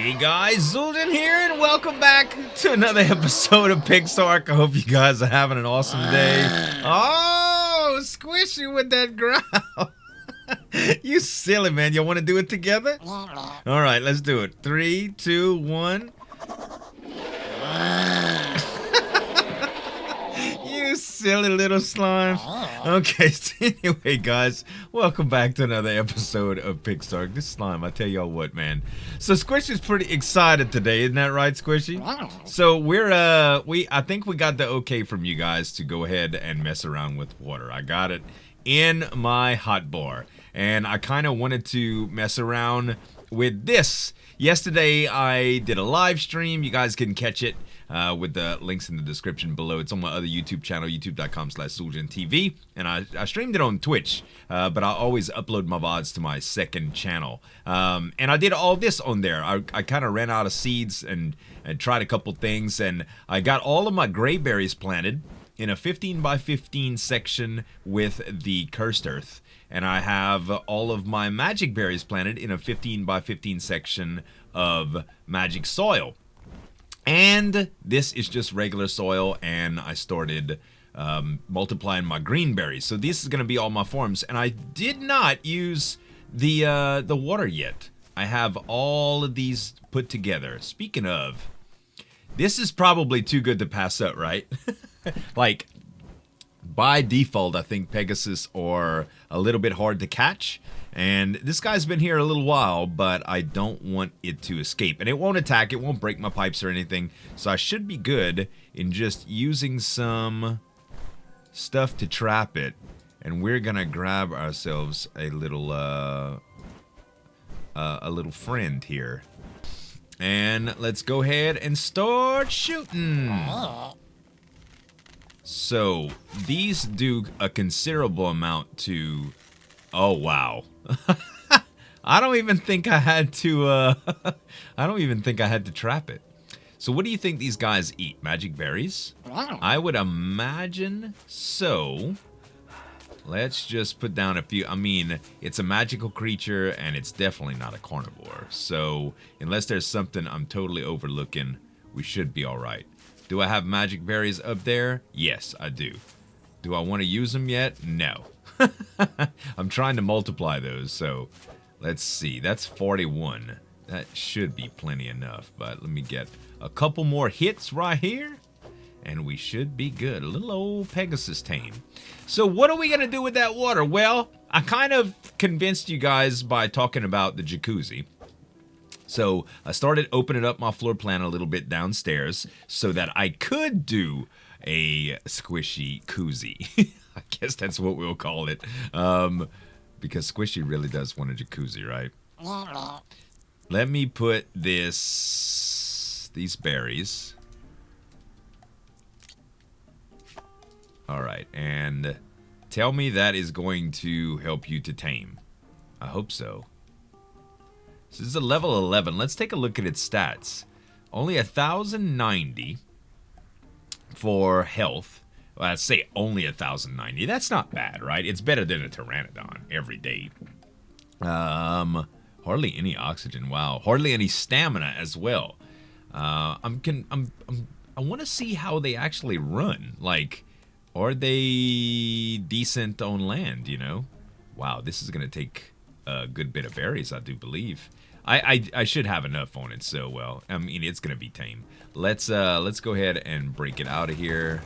Hey guys, Zueljin here, and welcome back to another episode of PixArk. I hope you guys are having an awesome day. Oh, squishy with that growl. You silly man. You want to do it together? Alright, let's do it. 3, 2, 1. You silly little slime. Okay, so anyway, guys, welcome back to another episode of PixArk. This slime, I tell y'all what, man. So Squishy's pretty excited today, isn't that right, Squishy? So I think we got the okay from you guys to go ahead and mess around with water. I got it in my hot bar, and I kind of wanted to mess around with this. Yesterday, I did a live stream. You guys can catch it with the links in the description below. It's on my other YouTube channel, youtube.com/ZueljinTV, and I streamed it on Twitch, but I always upload my VODs to my second channel. And I did all this on there. I kind of ran out of seeds and tried a couple things, and I got all of my gray berries planted in a 15 by 15 section with the cursed earth. And I have all of my magic berries planted in a 15 by 15 section of magic soil. And this is just regular soil, and I started multiplying my green berries. So this is going to be all my forms, and I did not use the water yet. I have all of these put together. Speaking of, this is probably too good to pass up, right? Like, by default, I think Pegasus are a little bit hard to catch. And this guy's been here a little while, but I don't want it to escape. And it won't attack, it won't break my pipes or anything. So I should be good in just using some stuff to trap it. And we're gonna grab ourselves a little friend here. And let's go ahead and start shooting. So these do a considerable amount to... Oh, wow. I don't even think I had to, I don't even think I had to trap it. So what do you think these guys eat? Magic berries? I would imagine so. Let's just put down a few. I mean, it's a magical creature, and it's definitely not a carnivore. So unless there's something I'm totally overlooking, we should be all right. Do I have magic berries up there? Yes, I do. Do I want to use them yet? No. I'm trying to multiply those, so let's see. That's 41. That should be plenty enough, but let me get a couple more hits right here, and we should be good. A little old Pegasus tame. So what are we going to do with that water? Well, I kind of convinced you guys by talking about the jacuzzi. So I started opening up my floor plan a little bit downstairs so that I could do a squishy koozie. I guess that's what we'll call it. Because Squishy really does want a jacuzzi, right? Let me put these berries. Alright, and tell me that is going to help you to tame. I hope so. So this is a level 11. Let's take a look at its stats. Only 1,090 for health. Well, I'd say only 1,090. That's not bad, right? It's better than a pteranodon every day. Hardly any oxygen. Wow. Hardly any stamina as well. I want to see how they actually run. Like, are they decent on land, you know? Wow, this is going to take a good bit of berries, I do believe. I should have enough on it, so, well, I mean, it's going to be tame. Let's go ahead and break it out of here.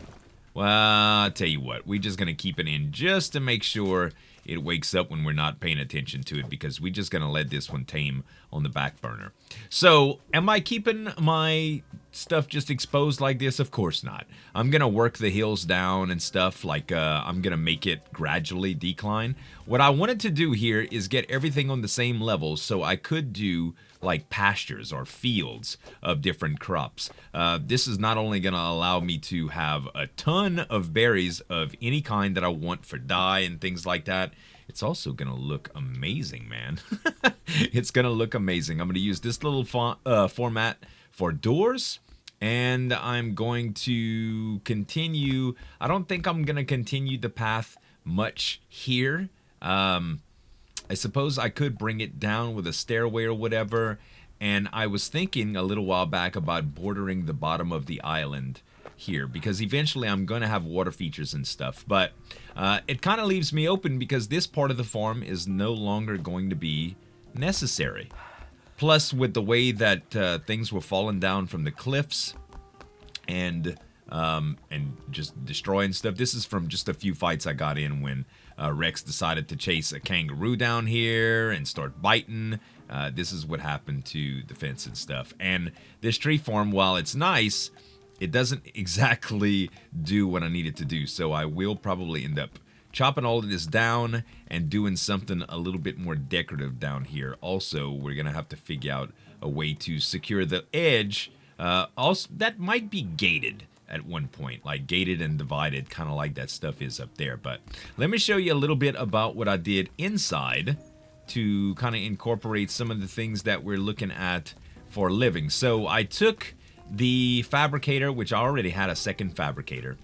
Well, I'll tell you what, we're just going to keep it in just to make sure it wakes up when we're not paying attention to it, because we're just going to let this one tame on the back burner. So, am I keeping my stuff just exposed like this? Of course not. I'm going to work the hills down and stuff, like I'm going to make it gradually decline. What I wanted to do here is get everything on the same level so I could do like pastures or fields of different crops. This is not only going to allow me to have a ton of berries of any kind that I want for dye and things like that. It's also going to look amazing, man. It's going to look amazing. I'm going to use this little format for doors, and I'm going to continue. I don't think I'm going to continue the path much here. I suppose I could bring it down with a stairway or whatever, And I was thinking a little while back about bordering the bottom of the island here, because eventually I'm going to have water features and stuff. But it kind of leaves me open because this part of the farm is no longer going to be necessary. Plus, with the way that things were falling down from the cliffs and just destroying stuff. This is from just a few fights I got in when Rex decided to chase a kangaroo down here and start biting. This is what happened to the fence and stuff. And this tree farm, while it's nice, it doesn't exactly do what I need it to do. So I will probably end up chopping all of this down and doing something a little bit more decorative down here. Also, we're going to have to figure out a way to secure the edge. Also, that might be gated at one point, like gated and divided, kind of like that stuff is up there. But let me show you a little bit about what I did inside to kind of incorporate some of the things that we're looking at for a living. So I took the fabricator, which I already had a second fabricator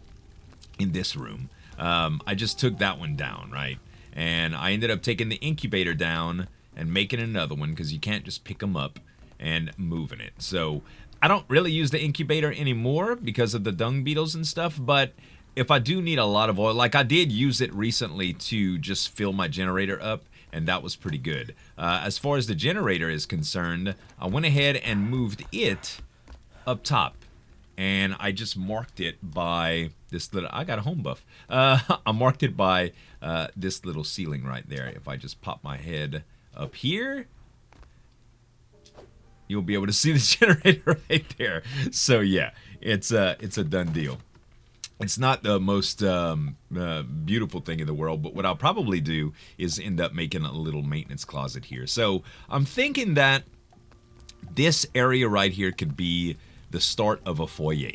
in this room. I just took that one down, right? And I ended up taking the incubator down and making another one, because you can't just pick them up and moving it. So I don't really use the incubator anymore because of the dung beetles and stuff, but if I do need a lot of oil, like I did use it recently to just fill my generator up, and that was pretty good. As far as the generator is concerned, I went ahead and moved it up top, and I just marked it by this little, I got a home buff. I marked it by this little ceiling right there. If I just pop my head up here, you'll be able to see the generator right there. So yeah, it's a done deal. It's not the most beautiful thing in the world, but what I'll probably do is end up making a little maintenance closet here. So I'm thinking that this area right here could be the start of a foyer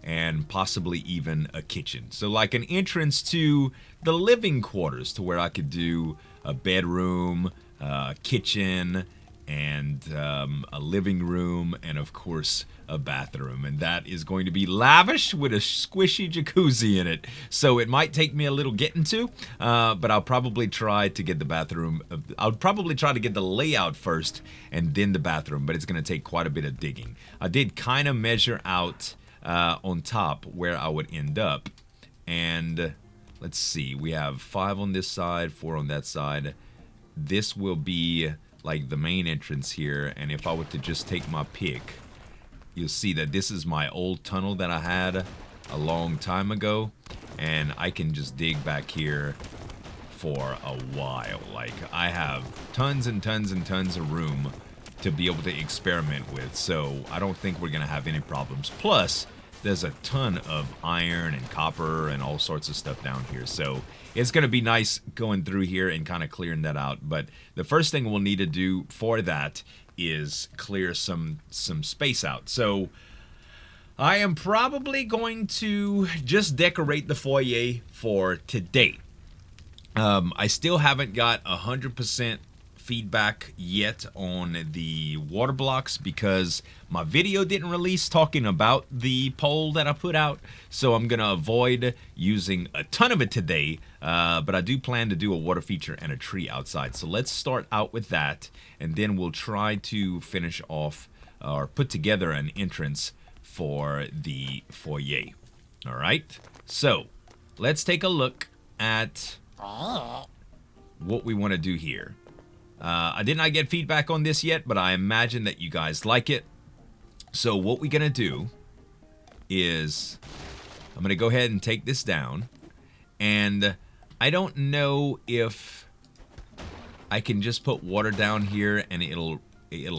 and possibly even a kitchen. So like an entrance to the living quarters, to where I could do a bedroom, a kitchen, and a living room, and of course a bathroom. And that is going to be lavish with a squishy jacuzzi in it. So it might take me a little getting to, but I'll probably try to get the bathroom. I'll probably try to get the layout first and then the bathroom, but it's going to take quite a bit of digging. I did kind of measure out on top where I would end up. And let's see, we have 5 on this side, 4 on that side. This will be like the main entrance here, and if I were to just take my pick, you'll see that this is my old tunnel that I had a long time ago, and I can just dig back here for a while. Like, I have tons and tons and tons of room to be able to experiment with, so I don't think we're gonna have any problems. Plus, there's a ton of iron and copper and all sorts of stuff down here, so it's going to be nice going through here and kind of clearing that out. But the first thing we'll need to do for that is clear some space out. So I am probably going to just decorate the foyer for today. I still haven't got 100% feedback yet on the water blocks, because my video didn't release talking about the poll that I put out, so I'm gonna avoid using a ton of it today, but I do plan to do a water feature and a tree outside. So let's start out with that, and then we'll try to finish off or put together an entrance for the foyer. All right, so let's take a look at what we want to do here. I did not get feedback on this yet, but I imagine that you guys like it. So what we're going to do is I'm going to go ahead and take this down. And I don't know if I can just put water down here and it'll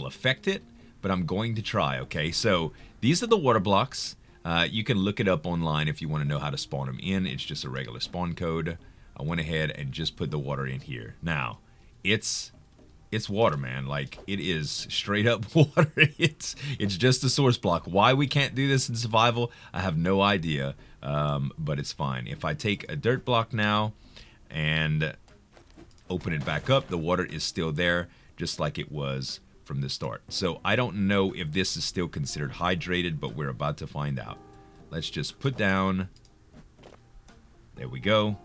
affect it, but I'm going to try, okay? So these are the water blocks. You can look it up online if you want to know how to spawn them in. It's just a regular spawn code. I went ahead and just put the water in here. Now, it's water, man. Like, it is straight up water. It's just a source block. Why we can't do this in survival, I have no idea, but it's fine. If I take a dirt block now and open it back up, the water is still there, just like it was from the start. So I don't know if this is still considered hydrated, but we're about to find out. Let's just put down, there we go,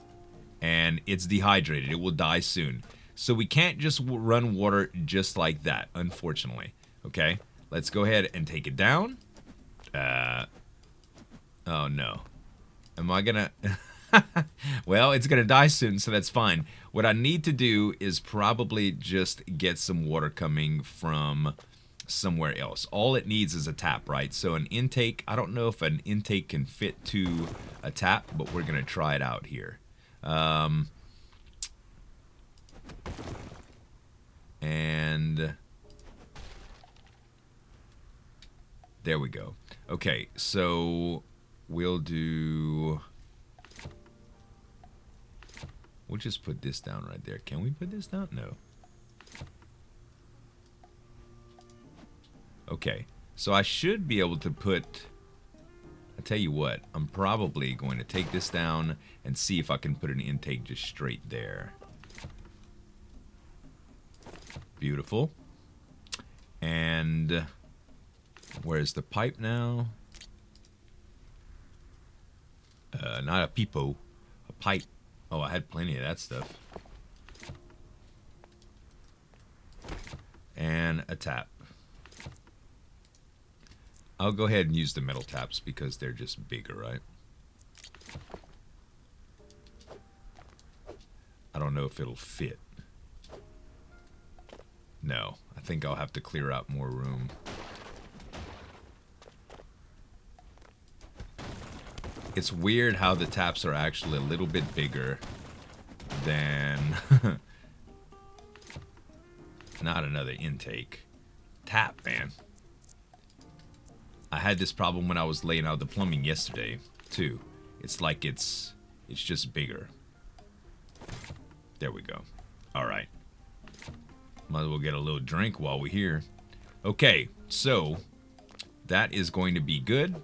and it's dehydrated. It will die soon. So we can't just run water just like that, unfortunately. Okay, let's go ahead and take it down. Oh no. Am I gonna... Well, it's gonna die soon, so that's fine. What I need to do is probably just get some water coming from somewhere else. All it needs is a tap, right? So an intake, I don't know if an intake can fit to a tap, but we're gonna try it out here. And there we go. Okay, so we'll do... We'll just put this down right there. Can we put this down? No. Okay, so I should be able to put... I'll tell you what, I'm probably going to take this down and see if I can put an intake just straight there. Beautiful. And where's the pipe now? Not a peepo, a pipe. Oh, I had plenty of that stuff. And a tap. I'll go ahead and use the metal taps because they're just bigger, right? I don't know if it'll fit. No, I think I'll have to clear out more room. It's weird how the taps are actually a little bit bigger than... Not another intake. Tap, man. I had this problem when I was laying out the plumbing yesterday, too. It's like it's just bigger. There we go. Alright. Might as well get a little drink while we're here. Okay, so that is going to be good.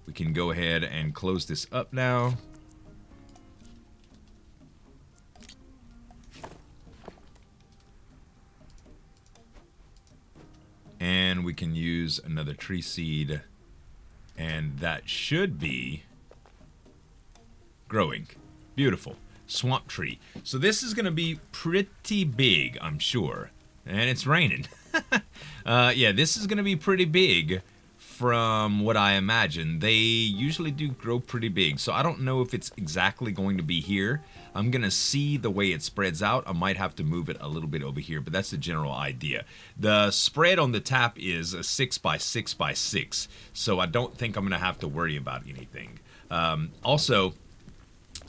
We can go ahead and close this up now. And we can use another tree seed. And that should be growing. Beautiful. Swamp tree. So this is going to be pretty big, I'm sure. And it's raining. Yeah, this is going to be pretty big from what I imagine. They usually do grow pretty big. So I don't know if it's exactly going to be here. I'm going to see the way it spreads out. I might have to move it a little bit over here, but that's the general idea. The spread on the tap is a 6x6x6. So I don't think I'm going to have to worry about anything. Also,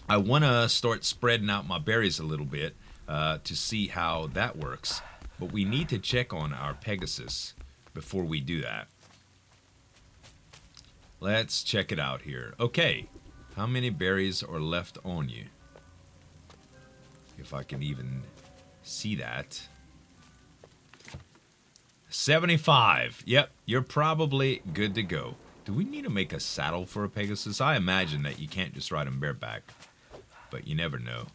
I want to start spreading out my berries a little bit to see how that works. But we need to check on our Pegasus before we do that. Let's check it out here. Okay, how many berries are left on you? If I can even see that. 75. Yep, you're probably good to go. Do we need to make a saddle for a Pegasus? I imagine that you can't just ride him bareback, but you never know.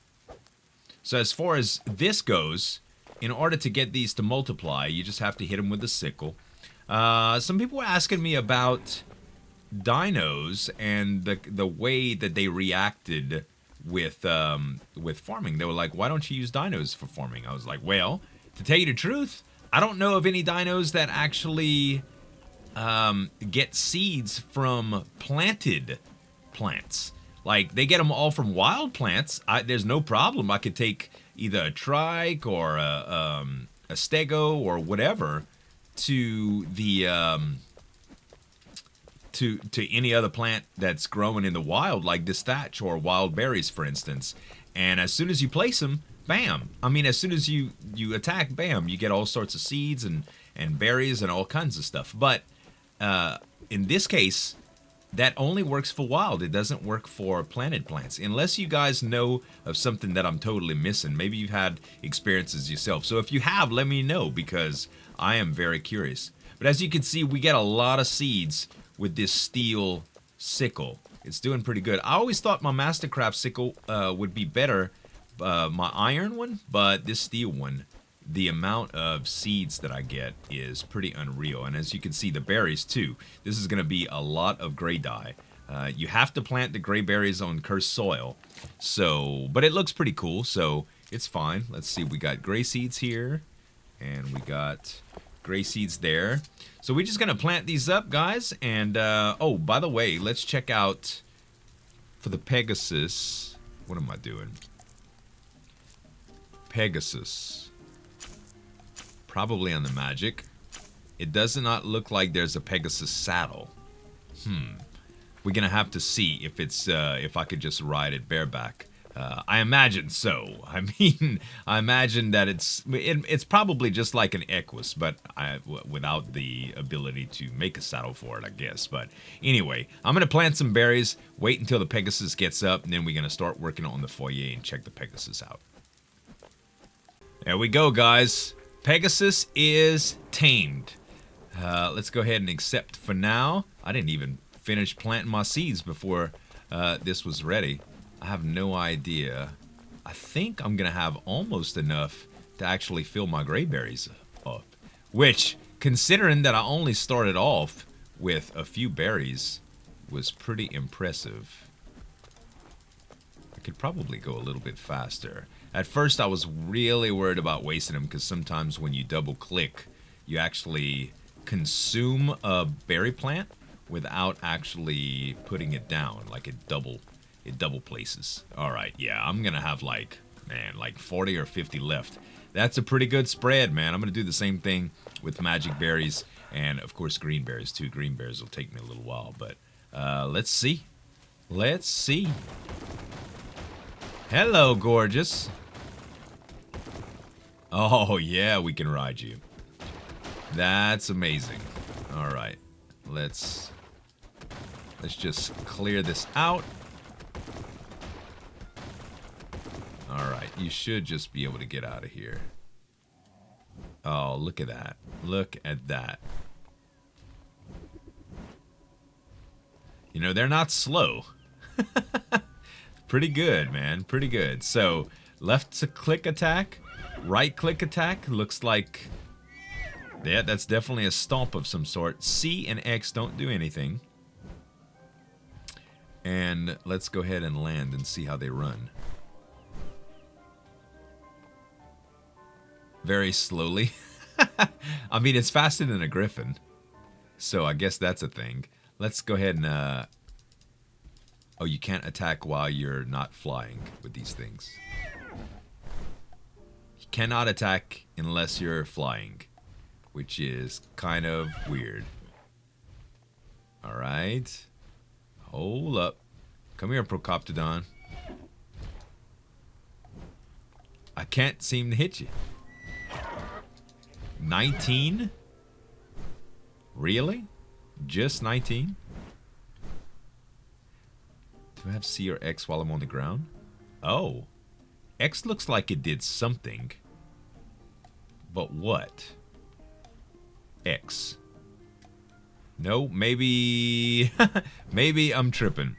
So as far as this goes, in order to get these to multiply, you just have to hit them with a sickle. Some people were asking me about dinos and the way that they reacted with farming. They were like, why don't you use dinos for farming? I was like, well, to tell you the truth, I don't know of any dinos that actually get seeds from planted plants. Like, they get them all from wild plants. There's no problem. I could take either a trike or a stego or whatever to the to any other plant that's growing in the wild, like this thatch or wild berries, for instance. And as soon as you place them, bam. I mean, as soon as you attack, bam, you get all sorts of seeds and berries and all kinds of stuff. But in this case, that only works for wild. It doesn't work for planted plants. Unless you guys know of something that I'm totally missing. Maybe you've had experiences yourself. So if you have, let me know, because I am very curious. But as you can see, we get a lot of seeds with this steel sickle. It's doing pretty good. I always thought my Mastercraft sickle would be better, my iron one, but this steel one, the amount of seeds that I get is pretty unreal. And as you can see, the berries too. This is going to be a lot of gray dye. You have to plant the gray berries on cursed soil. So, but it looks pretty cool, so it's fine. Let's see, we got gray seeds here, and we got gray seeds there. So we're just gonna plant these up, guys. And oh, by the way, let's check out for the Pegasus. What am I doing? Pegasus. Probably on the magic. It does not look like there's a Pegasus saddle. We're gonna have to see if it's if I could just ride it bareback. I imagine so. I mean, I imagine that it's probably just like an Equus, but without the ability to make a saddle for it, I guess. But anyway, I'm gonna plant some berries, wait until the Pegasus gets up, and then we're gonna start working on the Foyer and check the Pegasus out. There we go, guys. Pegasus is tamed. Let's go ahead and accept for now. I didn't even finish planting my seeds before this was ready. I have no idea. I think I'm gonna have almost enough to actually fill my gray berries up. Which, considering that I only started off with a few berries, was pretty impressive. I could probably go a little bit faster. At first I was really worried about wasting them, because sometimes when you double click, you actually consume a berry plant without actually putting it down. Like it double places. Alright, yeah, I'm gonna have like 40 or 50 left. That's a pretty good spread, man. I'm gonna do the same thing with magic berries, and of course green berries too. Green berries will take me a little while, but let's see. Let's see. Hello, gorgeous. Oh yeah, we can ride you. That's amazing. Alright, let's just clear this out. Alright, you should just be able to get out of here. Oh, look at that. Look at that. You know, they're not slow. Pretty good, man. Pretty good. So, left to click attack, right click attack. Looks like... yeah, that's definitely a stomp of some sort. C and X don't do anything. And let's go ahead and land and see how they run. Very slowly. I mean, it's faster than a griffin. So I guess that's a thing. Let's go ahead and... oh, you can't attack while you're not flying with these things. You cannot attack unless you're flying, which is kind of weird. Alright. Hold up. Come here, Procoptodon. I can't seem to hit you. 19? Really? Just 19? Do I have C or X while I'm on the ground? Oh. X looks like it did something. But what? X. No, maybe... maybe I'm tripping.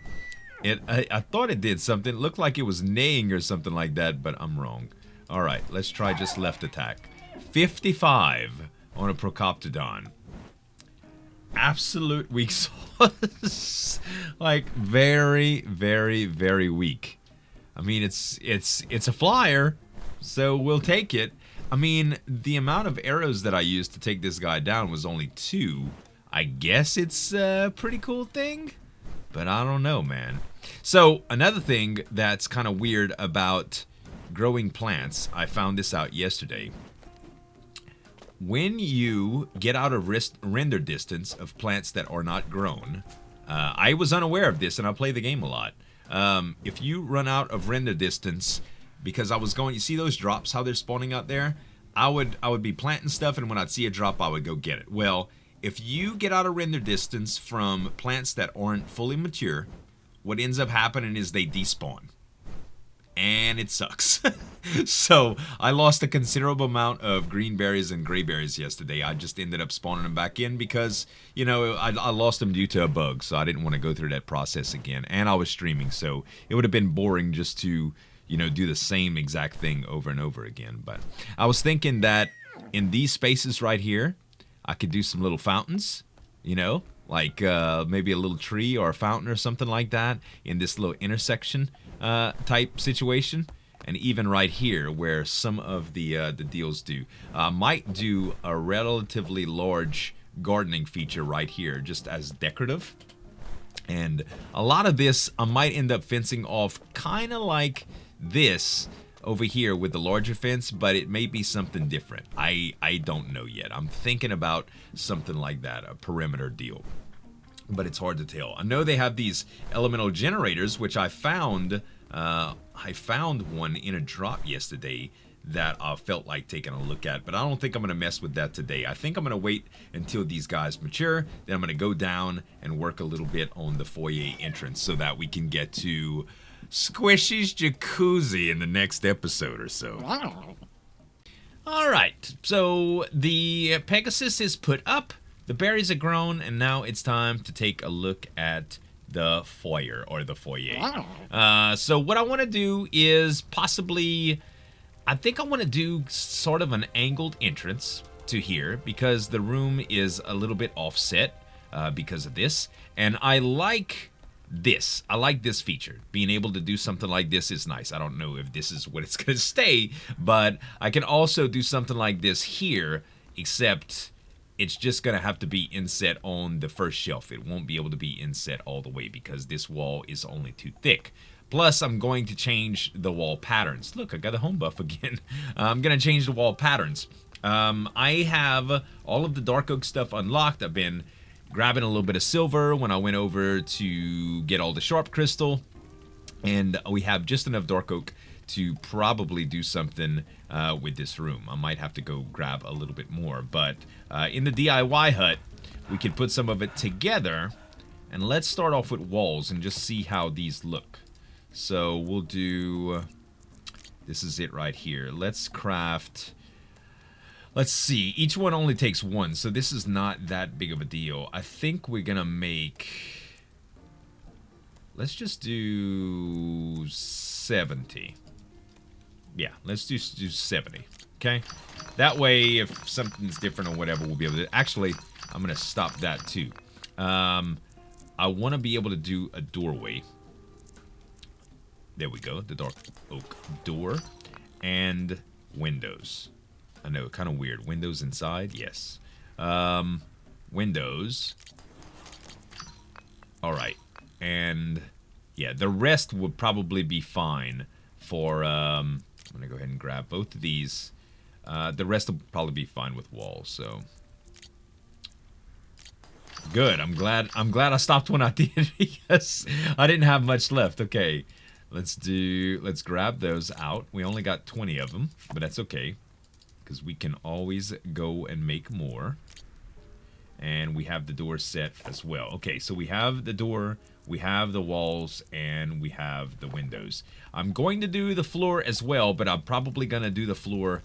I thought it did something. It looked like it was neighing or something like that, but I'm wrong. Alright, let's try just left attack. 55 on a Procoptodon. Absolute weak sauce. Like, very, very, very weak. I mean, it's a flyer, so we'll take it. I mean, the amount of arrows that I used to take this guy down was only 2. I guess it's a pretty cool thing, but I don't know, man. So, another thing that's kind of weird about growing plants, I found this out yesterday. When you get out of render distance of plants that are not grown, I was unaware of this and I play the game a lot. If you run out of render distance, because I was going, you see those drops, how they're spawning out there? I would be planting stuff, and when I'd see a drop, I would go get it. Well, if you get out of render distance from plants that aren't fully mature, what ends up happening is they despawn. And it sucks. So, I lost a considerable amount of green berries and gray berries yesterday. I just ended up spawning them back in because, you know, I lost them due to a bug. So, I didn't want to go through that process again. And I was streaming, so it would have been boring just to, you know, do the same exact thing over and over again. But I was thinking that in these spaces right here, I could do some little fountains, you know, like maybe a little tree or a fountain or something like that in this little intersection type situation. and even right here where some of the deals do. Might do a relatively large gardening feature right here, just as decorative. And a lot of this I might end up fencing off kind of like this over here with the larger fence, but it may be something different. I don't know yet. I'm thinking about something like that, a perimeter deal. But it's hard to tell. I know they have these elemental generators, which I found one in a drop yesterday that I felt like taking a look at, but I don't think I'm going to mess with that today. I think I'm going to wait until these guys mature, then I'm going to go down and work a little bit on the foyer entrance so that we can get to Squishy's jacuzzi in the next episode or so. Alright, so the Pegasus is put up, the berries are grown, and now it's time to take a look at the foyer, or the foyer. So what I want to do is possibly, I think I want to do sort of an angled entrance to here because the room is a little bit offset because of this. And I like this. I like this feature. Being able to do something like this is nice. I don't know if this is what it's going to stay, but I can also do something like this here, except it's just going to have to be inset on the first shelf. It won't be able to be inset all the way because this wall is only too thick. Plus, I'm going to change the wall patterns. Look, I got a home buff again. I'm going to change the wall patterns. I have all of the dark oak stuff unlocked. I've been grabbing a little bit of silver when I went over to get all the sharp crystal. And we have just enough dark oak to probably do something with this room. I might have to go grab a little bit more. But in the DIY hut, we can put some of it together. And let's start off with walls and just see how these look. So we'll do, this is it right here. Let's craft, let's see, each one only takes one, so this is not that big of a deal. I think we're gonna make, let's just do 70. Yeah, let's do 70, okay? That way, if something's different or whatever, we'll be able to, actually, I'm gonna stop that too. I wanna be able to do a doorway. There we go, the dark oak door and windows. I know, kind of weird. Windows inside, yes. Windows. All right, and yeah, the rest would probably be fine for. I'm gonna go ahead and grab both of these. The rest will probably be fine with walls. So good. I'm glad I stopped when I did because I didn't have much left. Okay. Let's grab those out. We only got 20 of them, but that's okay, because we can always go and make more. And we have the door set as well. Okay, so we have the door, we have the walls, and we have the windows. I'm going to do the floor as well, but I'm probably going to do the floor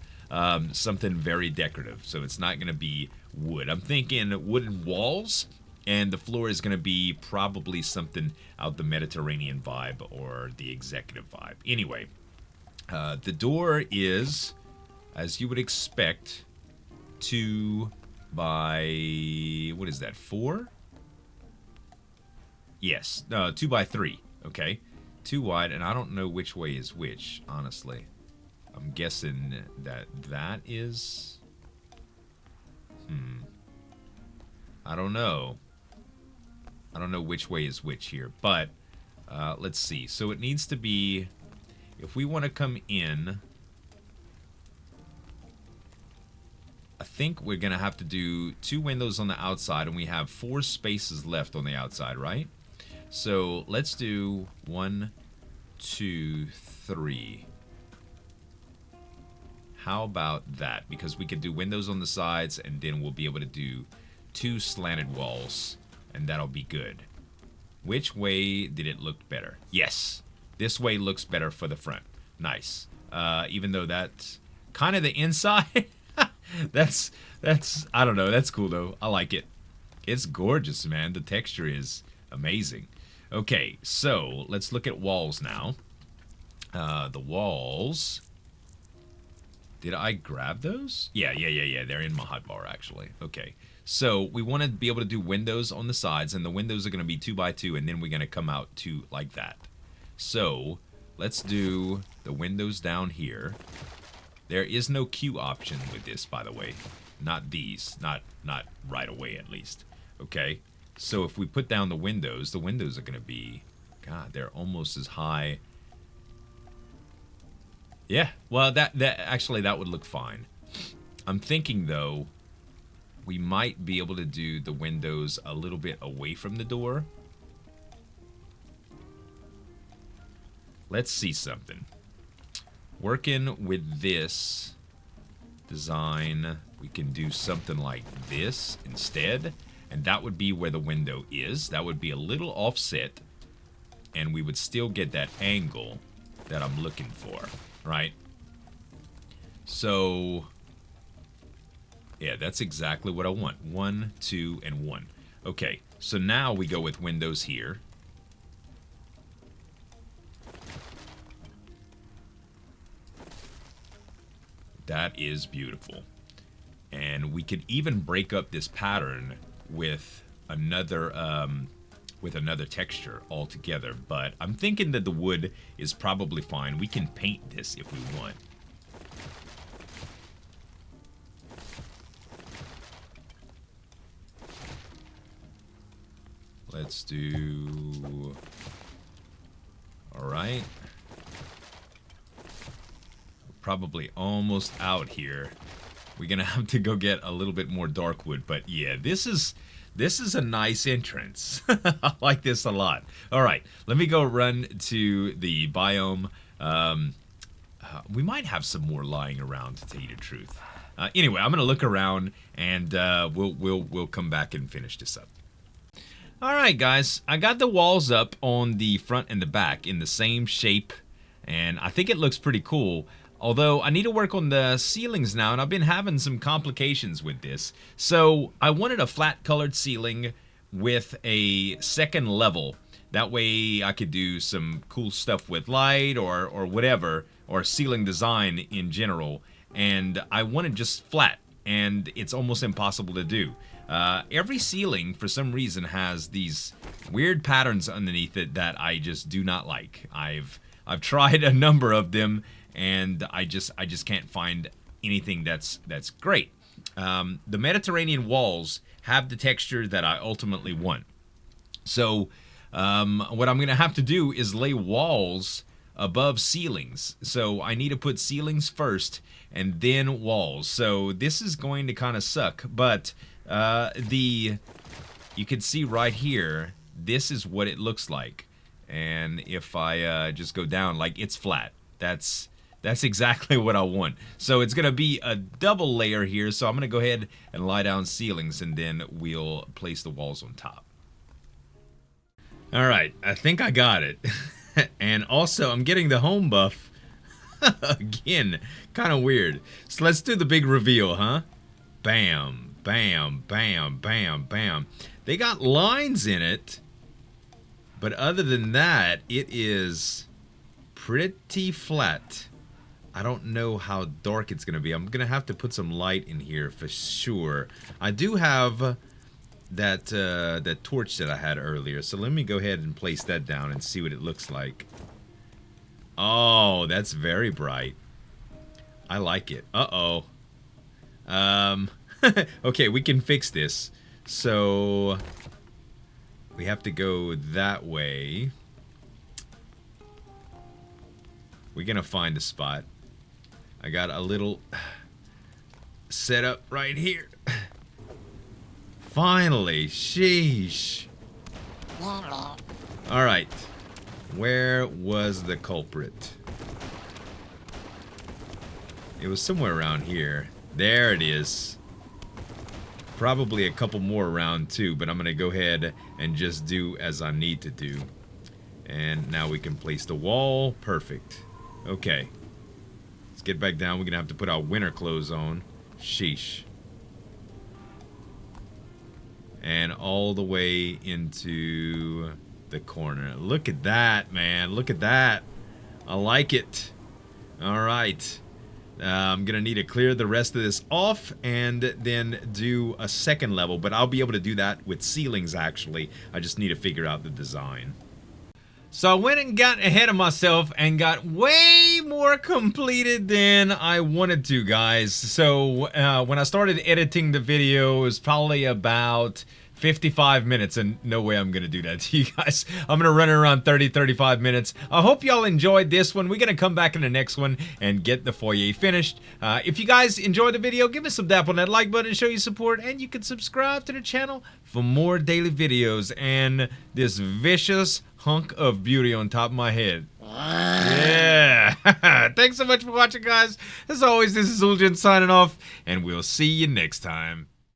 something very decorative, so it's not going to be wood. I'm thinking wooden walls, and the floor is going to be probably something out the Mediterranean vibe or the executive vibe. Anyway, the door is, as you would expect, 2 by, what is that, 4? Yes, 2 by 3, okay? 2 wide, and I don't know which way is which, honestly. I'm guessing that is... I don't know. I don't know which way is which here, but let's see. So it needs to be, if we want to come in, I think we're going to have to do 2 windows on the outside, and we have 4 spaces left on the outside, right? So let's do 1, 2, 3. How about that? Because we could do windows on the sides, and then we'll be able to do 2 slanted walls. And that'll be good. Which way did it look better? Yes, this way looks better for the front. Nice. Even though that's kind of the inside. that's I don't know. That's cool though. I like it. It's gorgeous, man. The texture is amazing. Okay, so let's look at walls now. The walls. Did I grab those? Yeah. They're in my hotbar actually. Okay. So we want to be able to do windows on the sides, and the windows are going to be 2 by 2, and then we're going to come out 2 like that. So let's do the windows down here. There is no Q option with this, by the way. Not these. Not right away, at least. Okay? So if we put down the windows are going to be... God, they're almost as high. Yeah, well, actually, that would look fine. I'm thinking, though, we might be able to do the windows a little bit away from the door. Let's see something. Working with this design, we can do something like this instead. And that would be where the window is. That would be a little offset. And we would still get that angle that I'm looking for, right? So, yeah, that's exactly what I want. 1, 2, and 1. Okay, so now we go with windows here. That is beautiful. And we could even break up this pattern with another texture altogether. But I'm thinking that the wood is probably fine. We can paint this if we want. Let's do... Alright. Probably almost out here. We're gonna have to go get a little bit more dark wood, but yeah, this is a nice entrance. I like this a lot. All right, let me go run to the biome. We might have some more lying around, to tell you the truth. Anyway, I'm gonna look around and we'll come back and finish this up. All right, guys, I got the walls up on the front and the back in the same shape, and I think it looks pretty cool. Although, I need to work on the ceilings now, and I've been having some complications with this. So, I wanted a flat-colored ceiling with a second level. That way, I could do some cool stuff with light or whatever, or ceiling design in general. And I wanted just flat, and it's almost impossible to do. Every ceiling, for some reason, has these weird patterns underneath it that I just do not like. I've tried a number of them, and I just can't find anything that's great. The Mediterranean walls have the texture that I ultimately want. So what I'm gonna have to do is lay walls above ceilings. So I need to put ceilings first and then walls. So this is going to kind of suck, but you can see right here, this is what it looks like. And if I just go down, like, it's flat. That's exactly what I want. So it's gonna be a double layer here, so I'm gonna go ahead and lie down ceilings, and then we'll place the walls on top. Alright, I think I got it. And also, I'm getting the home buff. Again, kind of weird. So let's do the big reveal, huh? Bam, bam, bam, bam, bam. They got lines in it, but other than that, it is pretty flat. I don't know how dark it's gonna be. I'm gonna have to put some light in here for sure. I do have that torch that I had earlier, so let me go ahead and place that down and see what it looks like. Oh, that's very bright. I like it. Uh-oh. Okay, we can fix this. So we have to go that way. We're gonna find a spot. I got a little setup right here. Finally, sheesh. Alright, where was the culprit? It was somewhere around here. There it is. Probably a couple more around too, but I'm gonna go ahead and just do as I need to do. And now we can place the wall. Perfect. Okay. Let's get back down. We're gonna have to put our winter clothes on. Sheesh. And all the way into the corner. Look at that, man. Look at that. I like it. Alright. I'm gonna need to clear the rest of this off and then do a second level, but I'll be able to do that with ceilings actually. I just need to figure out the design. So I went and got ahead of myself and got way more completed than I wanted to, guys. So when I started editing the video, it was probably about 55 minutes, and no way I'm gonna do that to you guys. I'm gonna run it around 30-35 minutes. I hope y'all enjoyed this one. We're gonna come back in the next one and get the foyer finished. If you guys enjoyed the video, give me some dap on that like button to show your support, and you can subscribe to the channel for more daily videos and this vicious hunk of beauty on top of my head. Yeah. Thanks so much for watching, guys. As always, this is Zueljin signing off, and we'll see you next time.